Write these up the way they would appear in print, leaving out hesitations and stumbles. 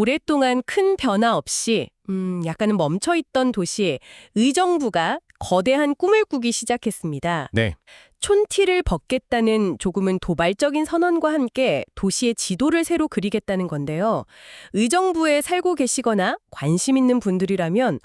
오랫동안 큰 변화 없이 약간은 멈춰있던 도시에 의정부가 거대한 꿈을 꾸기 시작했습니다. 네, 촌티를 벗겠다는 조금은 도발적인 선언과 함께 도시의 지도를 새로 그리겠다는 건데요. 의정부에 살고 계시거나 관심 있는 분들이라면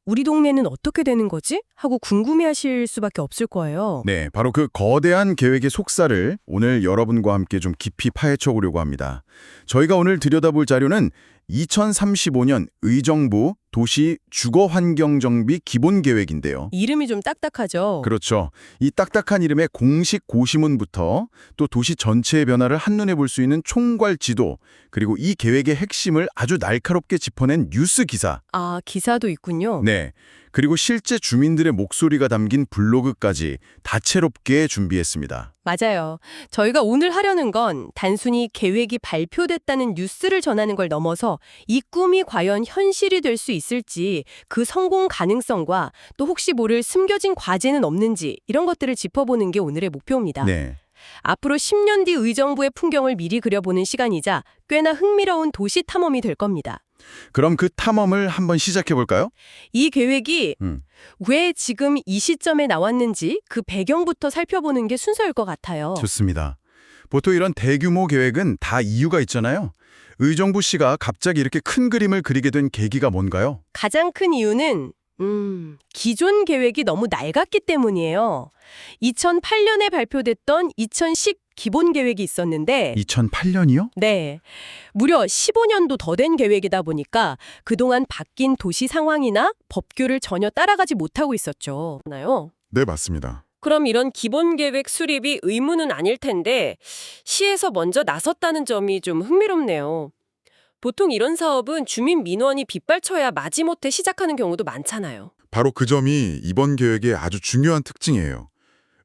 우리 동네는 어떻게 되는 거지? 하고 궁금해하실 수밖에 없을 거예요. 네, 바로 그 거대한 계획의 속살을 오늘 여러분과 함께 좀 깊이 파헤쳐 보려고 합니다. 저희가 오늘 들여다볼 자료는 2035년 의정부 도시 주거환경정비 기본계획인데요. 이름이 좀 딱딱하죠? 그렇죠. 이 딱딱한 이름의 공식 고시문부터 또 도시 전체의 변화를 한눈에 볼 수 있는 총괄 지도, 그리고 이 계획의 핵심을 아주 날카롭게 짚어낸 뉴스 기사. 아, 기사도 있군요. 네. 그리고 실제 주민들의 목소리가 담긴 블로그까지 다채롭게 준비했습니다. 맞아요. 저희가 오늘 하려는 건 단순히 계획이 발표됐다는 뉴스를 전하는 걸 넘어서 이 꿈이 과연 현실이 될 수 있을지, 그 성공 가능성과 또 혹시 모를 숨겨진 과제는 없는지 이런 것들을 짚어보는 게 오늘의 목표입니다. 네. 앞으로 10년 뒤 의정부의 풍경을 미리 그려보는 시간이자 꽤나 흥미로운 도시 탐험이 될 겁니다. 그럼 그 탐험을 한번 시작해 볼까요? 이 계획이 음. 왜 지금 이 시점에 나왔는지 그 배경부터 살펴보는 게 순서일 것 같아요. 좋습니다. 보통 이런 대규모 계획은 다 이유가 있잖아요. 의정부 씨가 갑자기 이렇게 큰 그림을 그리게 된 계기가 뭔가요? 가장 큰 이유는 기존 계획이 너무 낡았기 때문이에요. 2008년에 발표됐던 2010 기본 계획이 있었는데 2008년이요? 네, 무려 15년도 더 된 계획이다 보니까 그동안 바뀐 도시 상황이나 법규를 전혀 따라가지 못하고 있었죠. 나요? 네, 맞습니다. 그럼 이런 기본 계획 수립이 의무는 아닐 텐데 시에서 먼저 나섰다는 점이 좀 흥미롭네요. 보통 이런 사업은 주민 민원이 빗발쳐야 마지못해 시작하는 경우도 많잖아요. 바로 그 점이 이번 계획의 아주 중요한 특징이에요.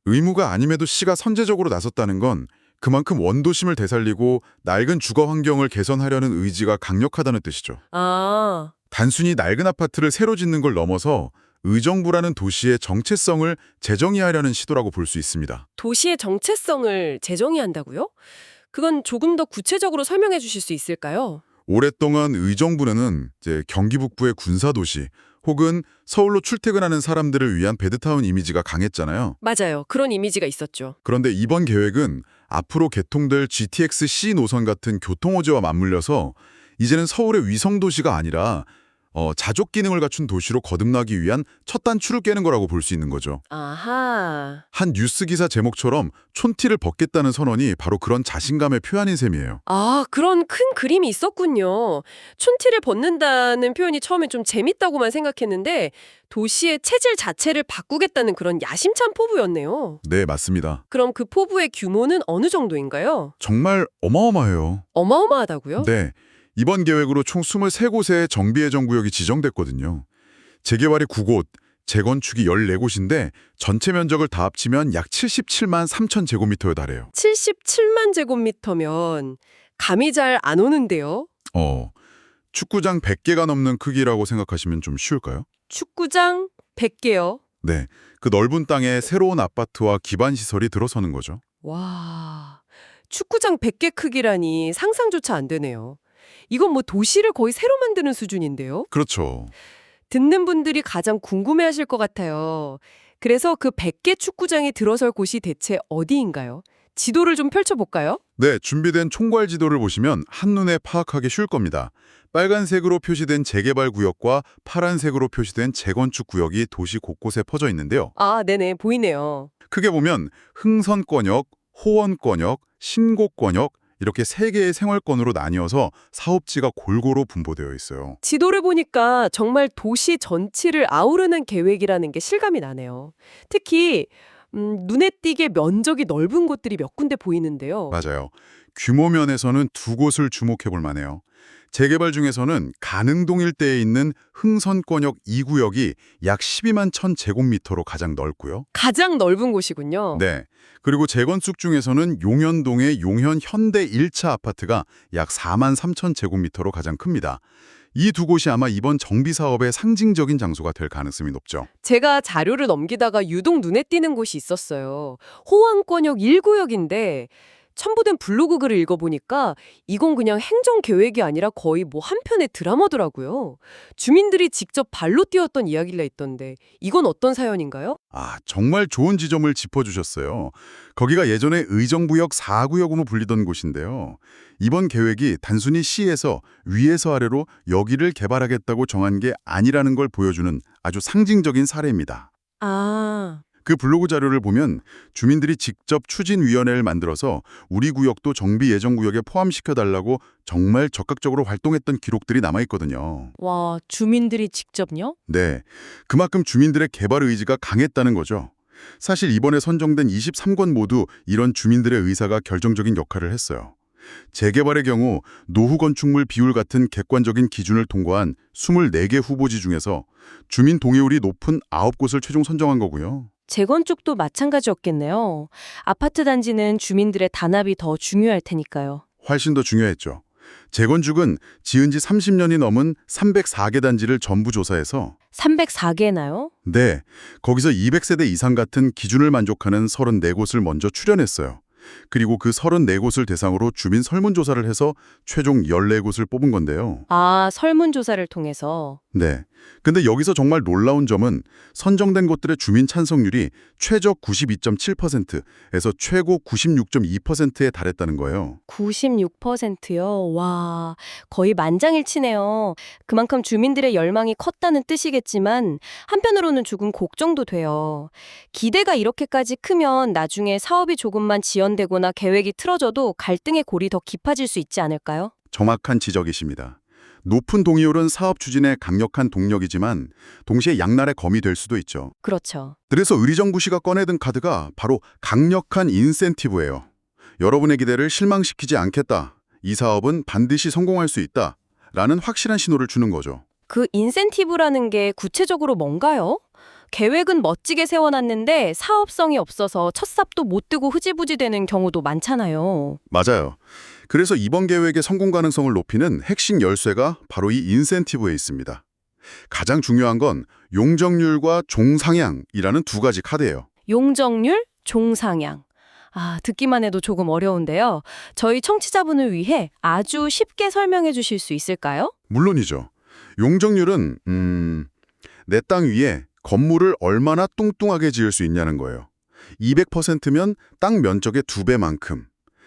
의무가 아님에도 시가 선제적으로 나섰다는 건 그만큼 원도심을 되살리고 낡은 주거 환경을 개선하려는 의지가 강력하다는 뜻이죠. 아, 단순히 낡은 아파트를 새로 짓는 걸 넘어서 의정부라는 도시의 정체성을 재정의하려는 시도라고 볼 수 있습니다. 도시의 정체성을 재정의한다고요? 그건 조금 더 구체적으로 설명해 주실 수 있을까요? 오랫동안 의정부는 경기 북부의 군사도시 혹은 서울로 출퇴근하는 사람들을 위한 베드타운 이미지가 강했잖아요. 맞아요. 그런 이미지가 있었죠. 그런데 이번 계획은 앞으로 개통될 GTX-C 노선 같은 교통호재와 맞물려서 이제는 서울의 위성도시가 아니라 자족 기능을 갖춘 도시로 거듭나기 위한 첫 단추를 깨는 거라고 볼 수 있는 거죠. 아하. 한 뉴스 기사 제목처럼 촌티를 벗겠다는 선언이 바로 그런 자신감의 표현인 셈이에요. 아, 그런 큰 그림이 있었군요. 촌티를 벗는다는 표현이 처음에 좀 재밌다고만 생각했는데 도시의 체질 자체를 바꾸겠다는 그런 야심찬 포부였네요. 네, 맞습니다. 그럼 그 포부의 규모는 어느 정도인가요? 정말 어마어마해요. 어마어마하다고요? 네, 이번 계획으로 총 23곳의 정비예정구역이 지정됐거든요. 재개발이 9곳, 재건축이 14곳인데 전체 면적을 다 합치면 약 77만 3천 제곱미터에 달해요. 77만 제곱미터면 감이 잘 안 오는데요. 축구장 100개가 넘는 크기라고 생각하시면 좀 쉬울까요? 축구장 100개요. 네, 그 넓은 땅에 새로운 아파트와 기반 시설이 들어서는 거죠. 와, 축구장 100개 크기라니 상상조차 안 되네요. 이건 뭐 도시를 거의 새로 만드는 수준인데요. 그렇죠. 듣는 분들이 가장 궁금해하실 것 같아요. 그래서 그 100개 축구장이 들어설 곳이 대체 어디인가요? 지도를 좀 펼쳐볼까요? 네, 준비된 총괄 지도를 보시면 한눈에 파악하기 쉬울 겁니다. 빨간색으로 표시된 재개발 구역과 파란색으로 표시된 재건축 구역이 도시 곳곳에 퍼져 있는데요. 아, 네네, 보이네요. 크게 보면 흥선권역, 호원권역, 신곡권역 이렇게 3개의 생활권으로 나뉘어서 사업지가 골고루 분포되어 있어요. 지도를 보니까 정말 도시 전체를 아우르는 계획이라는 게 실감이 나네요. 특히 눈에 띄게 면적이 넓은 곳들이 몇 군데 보이는데요. 맞아요. 규모 면에서는 2곳을 주목해 볼 만해요. 재개발 중에서는 가능동 일대에 있는 흥선권역 2구역이 약 12만 1천 제곱미터로 가장 넓고요. 가장 넓은 곳이군요. 네. 그리고 재건축 중에서는 용현동의 용현 현대 1차 아파트가 약 4만 3천 제곱미터로 가장 큽니다. 이 2곳이 아마 이번 정비 사업의 상징적인 장소가 될 가능성이 높죠. 제가 자료를 넘기다가 유독 눈에 띄는 곳이 있었어요. 호왕권역 1구역인데 첨부된 블로그 글을 읽어보니까 이건 그냥 행정계획이 아니라 거의 뭐 한 편의 드라마더라고요. 주민들이 직접 발로 뛰었던 이야기가 있던데 이건 어떤 사연인가요? 정말 좋은 지점을 짚어주셨어요. 거기가 예전에 의정부역 4구역으로 불리던 곳인데요. 이번 계획이 단순히 시에서 위에서 아래로 여기를 개발하겠다고 정한 게 아니라는 걸 보여주는 아주 상징적인 사례입니다. 아, 그 블로그 자료를 보면 주민들이 직접 추진위원회를 만들어서 우리 구역도 정비 예정구역에 포함시켜달라고 정말 적극적으로 활동했던 기록들이 남아있거든요. 와, 주민들이 직접요? 네, 그만큼 주민들의 개발 의지가 강했다는 거죠. 사실 이번에 선정된 23건 모두 이런 주민들의 의사가 결정적인 역할을 했어요. 재개발의 경우 노후 건축물 비율 같은 객관적인 기준을 통과한 24개 후보지 중에서 주민 동의율이 높은 9곳을 최종 선정한 거고요. 재건축도 마찬가지였겠네요. 아파트 단지는 주민들의 단합이 더 중요할 테니까요. 훨씬 더 중요했죠. 재건축은 지은 지 30년이 넘은 304개 단지를 전부 조사해서 304개나요? 네, 거기서 200세대 이상 같은 기준을 만족하는 34곳을 먼저 추려냈어요. 그리고 그 34곳을 대상으로 주민 설문조사를 해서 최종 14곳을 뽑은 건데요. 아, 설문조사를 통해서. 네. 근데 여기서 정말 놀라운 점은 선정된 곳들의 주민 찬성률이 최저 92.7%에서 최고 96.2%에 달했다는 거예요. 96%요? 와, 거의 만장일치네요. 그만큼 주민들의 열망이 컸다는 뜻이겠지만 한편으로는 조금 걱정도 돼요. 기대가 이렇게까지 크면 나중에 사업이 조금만 지연되거나 계획이 틀어져도 갈등의 골이 더 깊어질 수 있지 않을까요? 정확한 지적이십니다. 높은 동의율은 사업 추진에 강력한 동력이지만 동시에 양날의 검이 될 수도 있죠. 그렇죠. 그래서 의정부시가 꺼내든 카드가 바로 강력한 인센티브예요. 여러분의 기대를 실망시키지 않겠다. 이 사업은 반드시 성공할 수 있다. 라는 확실한 신호를 주는 거죠. 그 인센티브라는 게 구체적으로 뭔가요? 계획은 멋지게 세워놨는데 사업성이 없어서 첫 삽도 못 뜨고 흐지부지 되는 경우도 많잖아요. 맞아요. 그래서 이번 계획의 성공 가능성을 높이는 핵심 열쇠가 바로 이 인센티브에 있습니다. 가장 중요한 건 용적률과 종상향이라는 두 가지 카드예요. 용적률, 종상향. 아, 듣기만 해도 조금 어려운데요. 저희 청취자분을 위해 아주 쉽게 설명해 주실 수 있을까요? 물론이죠. 용적률은 내 땅 위에 건물을 얼마나 뚱뚱하게 지을 수 있냐는 거예요. 200%면 땅 면적의 2배만큼,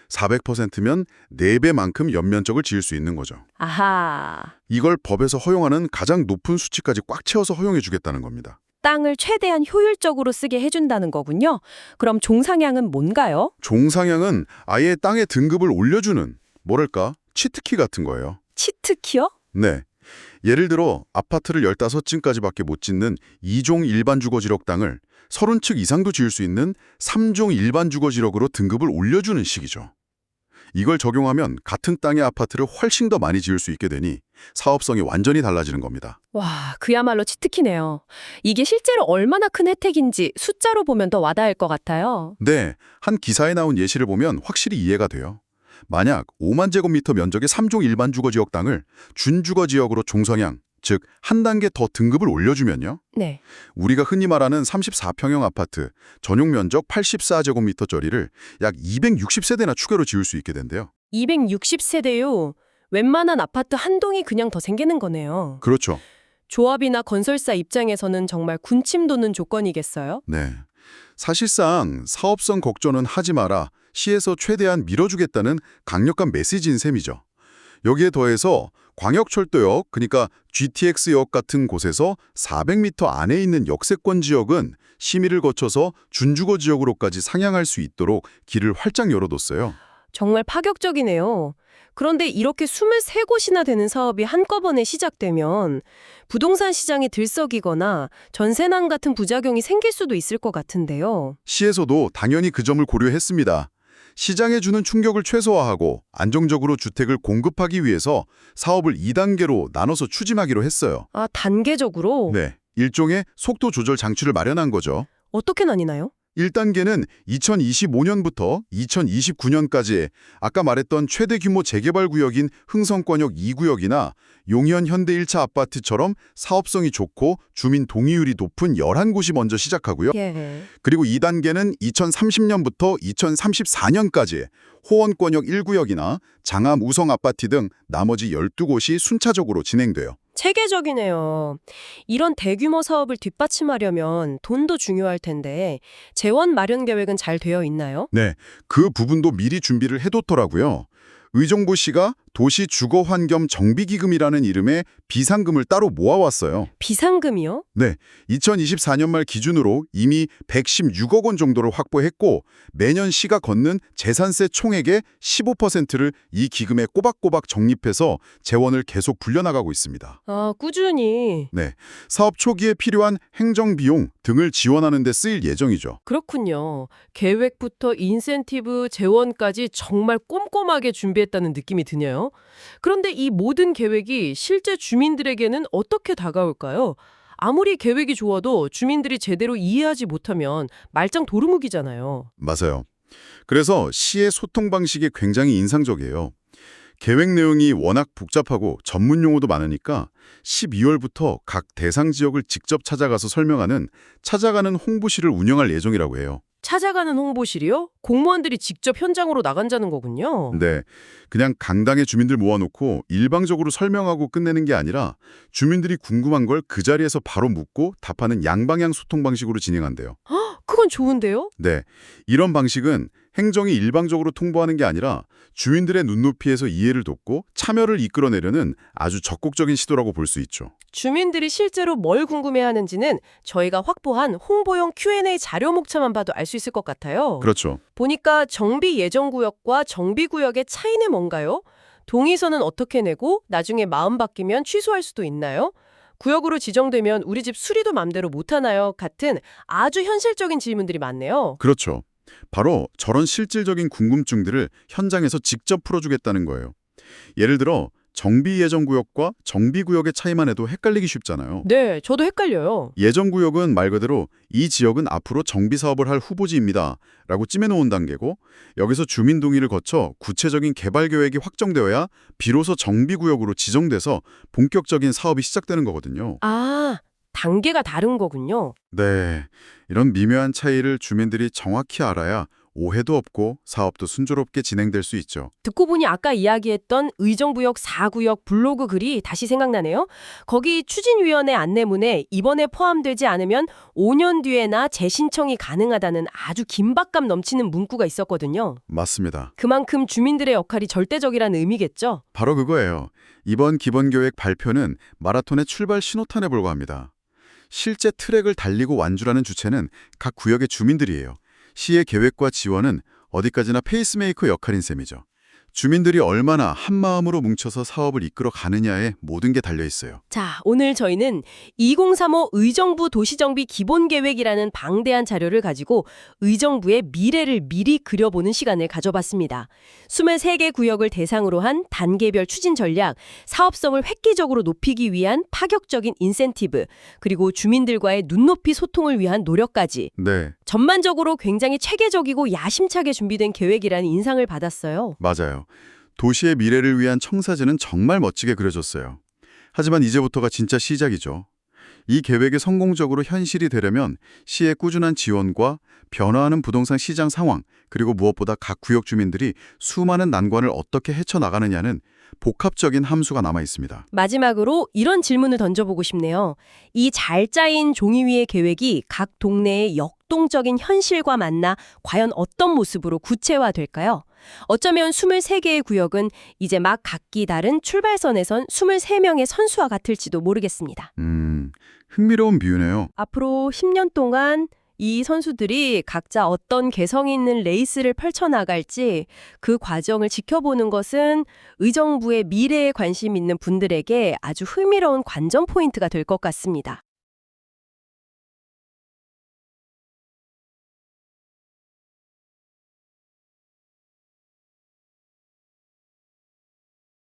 400%면 4배만큼 연면적을 지을 수 있는 거죠. 아하, 이걸 법에서 허용하는 가장 높은 수치까지 꽉 채워서 허용해 주겠다는 겁니다. 땅을 최대한 효율적으로 쓰게 해준다는 거군요. 그럼 종상향은 뭔가요? 종상향은 아예 땅의 등급을 올려주는, 뭐랄까, 치트키 같은 거예요. 치트키요? 네. 예를 들어 아파트를 15층까지밖에 못 짓는 2종 일반 주거지역 땅을 30층 이상도 지을 수 있는 3종 일반 주거지역으로 등급을 올려주는 식이죠. 이걸 적용하면 같은 땅의 아파트를 훨씬 더 많이 지을 수 있게 되니 사업성이 완전히 달라지는 겁니다. 와, 그야말로 치트키네요. 이게 실제로 얼마나 큰 혜택인지 숫자로 보면 더 와닿을 것 같아요. 네, 한 기사에 나온 예시를 보면 확실히 이해가 돼요. 만약 5만 제곱미터 면적의 3종 일반 주거지역 땅을 준주거지역으로 종성향, 즉 한 단계 더 등급을 올려주면요. 네. 우리가 흔히 말하는 34평형 아파트, 전용 면적 84제곱미터짜리를 약 260세대나 추가로 지을 수 있게 된대요. 260세대요. 웬만한 아파트 한 동이 그냥 더 생기는 거네요. 그렇죠. 조합이나 건설사 입장에서는 정말 군침 도는 조건이겠어요? 네. 사실상 사업성 걱정은 하지 마라. 시에서 최대한 밀어주겠다는 강력한 메시지인 셈이죠. 여기에 더해서 광역철도역, 그러니까 GTX역 같은 곳에서 400m 안에 있는 역세권 지역은 심의를 거쳐서 준주거 지역으로까지 상향할 수 있도록 길을 활짝 열어뒀어요. 정말 파격적이네요. 그런데 이렇게 23곳이나 되는 사업이 한꺼번에 시작되면 부동산 시장이 들썩이거나 전세난 같은 부작용이 생길 수도 있을 것 같은데요. 시에서도 당연히 그 점을 고려했습니다. 시장에 주는 충격을 최소화하고 안정적으로 주택을 공급하기 위해서 사업을 2단계로 나눠서 추진하기로 했어요. 아, 단계적으로? 네, 일종의 속도 조절 장치를 마련한 거죠. 어떻게 나뉘나요? 1단계는 2025년부터 2029년까지 아까 말했던 최대 규모 재개발 구역인 흥성권역 2구역이나 용현 현대 1차 아파트처럼 사업성이 좋고 주민 동의율이 높은 11곳이 먼저 시작하고요. 예. 그리고 2단계는 2030년부터 2034년까지 호원권역 1구역이나 장암 우성 아파트 등 나머지 12곳이 순차적으로 진행돼요. 체계적이네요. 이런 대규모 사업을 뒷받침하려면 돈도 중요할 텐데 재원 마련 계획은 잘 되어 있나요? 네, 그 부분도 미리 준비를 해뒀더라고요. 의정부시가 도시주거환경 정비기금이라는 이름의 비상금을 따로 모아왔어요. 비상금이요? 네, 2024년 말 기준으로 이미 116억 원 정도를 확보했고 매년 시가 걷는 재산세 총액의 15%를 이 기금에 꼬박꼬박 적립해서 재원을 계속 불려나가고 있습니다. 아, 꾸준히. 네, 사업 초기에 필요한 행정비용 등을 지원하는 데 쓰일 예정이죠. 그렇군요. 계획부터 인센티브, 재원까지 정말 꼼꼼하게 준비했다는 느낌이 드네요. 그런데 이 모든 계획이 실제 주민들에게는 어떻게 다가올까요? 아무리 계획이 좋아도 주민들이 제대로 이해하지 못하면 말짱 도루묵이잖아요. 맞아요. 그래서 시의 소통 방식이 굉장히 인상적이에요. 계획 내용이 워낙 복잡하고 전문 용어도 많으니까 12월부터 각 대상 지역을 직접 찾아가서 설명하는 찾아가는 홍보실을 운영할 예정이라고 해요. 찾아가는 홍보실이요? 공무원들이 직접 현장으로 나간다는 거군요. 네, 그냥 강당에 주민들 모아놓고 일방적으로 설명하고 끝내는 게 아니라 주민들이 궁금한 걸 그 자리에서 바로 묻고 답하는 양방향 소통 방식으로 진행한대요. 그건 좋은데요? 네, 이런 방식은 행정이 일방적으로 통보하는 게 아니라 주민들의 눈높이에서 이해를 돕고 참여를 이끌어내려는 아주 적극적인 시도라고 볼 수 있죠. 주민들이 실제로 뭘 궁금해하는지는 저희가 확보한 홍보용 Q&A 자료 목차만 봐도 알 수 있을 것 같아요. 그렇죠. 보니까 정비 예정구역과 정비구역의 차이는 뭔가요? 동의서는 어떻게 내고 나중에 마음 바뀌면 취소할 수도 있나요? 구역으로 지정되면 우리 집 수리도 맘대로 못하나요? 같은 아주 현실적인 질문들이 많네요. 그렇죠. 바로 저런 실질적인 궁금증들을 현장에서 직접 풀어주겠다는 거예요. 예를 들어 정비 예정구역과 정비구역의 차이만 해도 헷갈리기 쉽잖아요. 네, 저도 헷갈려요. 예정구역은 말 그대로 이 지역은 앞으로 정비사업을 할 후보지입니다 라고 찜해놓은 단계고 여기서 주민 동의를 거쳐 구체적인 개발 계획이 확정되어야 비로소 정비구역으로 지정돼서 본격적인 사업이 시작되는 거거든요. 아, 단계가 다른 거군요. 네, 이런 미묘한 차이를 주민들이 정확히 알아야 오해도 없고 사업도 순조롭게 진행될 수 있죠. 듣고 보니 아까 이야기했던 의정부역 4구역 블로그 글이 다시 생각나네요. 거기 추진위원회 안내문에 이번에 포함되지 않으면 5년 뒤에나 재신청이 가능하다는 아주 긴박감 넘치는 문구가 있었거든요. 맞습니다. 그만큼 주민들의 역할이 절대적이라는 의미겠죠? 바로 그거예요. 이번 기본계획 발표는 마라톤의 출발 신호탄에 불과합니다. 실제 트랙을 달리고 완주라는 주체는 각 구역의 주민들이에요. 시의 계획과 지원은 어디까지나 페이스메이커 역할인 셈이죠. 주민들이 얼마나 한마음으로 뭉쳐서 사업을 이끌어 가느냐에 모든 게 달려 있어요. 자, 오늘 저희는 2035 의정부 도시정비 기본계획이라는 방대한 자료를 가지고 의정부의 미래를 미리 그려보는 시간을 가져봤습니다. 23개 구역을 대상으로 한 단계별 추진 전략, 사업성을 획기적으로 높이기 위한 파격적인 인센티브, 그리고 주민들과의 눈높이 소통을 위한 노력까지 네, 전반적으로 굉장히 체계적이고 야심차게 준비된 계획이라는 인상을 받았어요. 맞아요. 도시의 미래를 위한 청사진은 정말 멋지게 그려졌어요. 하지만 이제부터가 진짜 시작이죠. 이 계획이 성공적으로 현실이 되려면 시의 꾸준한 지원과 변화하는 부동산 시장 상황, 그리고 무엇보다 각 구역 주민들이 수많은 난관을 어떻게 헤쳐나가느냐는 복합적인 함수가 남아 있습니다. 마지막으로 이런 질문을 던져보고 싶네요. 이 잘 짜인 종이 위의 계획이 각 동네의 역동적인 현실과 만나 과연 어떤 모습으로 구체화될까요? 어쩌면 23개의 구역은 이제 막 각기 다른 출발선에 선 23명의 선수와 같을지도 모르겠습니다. 흥미로운 비유네요. 앞으로 10년 동안 이 선수들이 각자 어떤 개성 있는 레이스를 펼쳐나갈지 그 과정을 지켜보는 것은 의정부의 미래에 관심 있는 분들에게 아주 흥미로운 관전 포인트가 될 것 같습니다.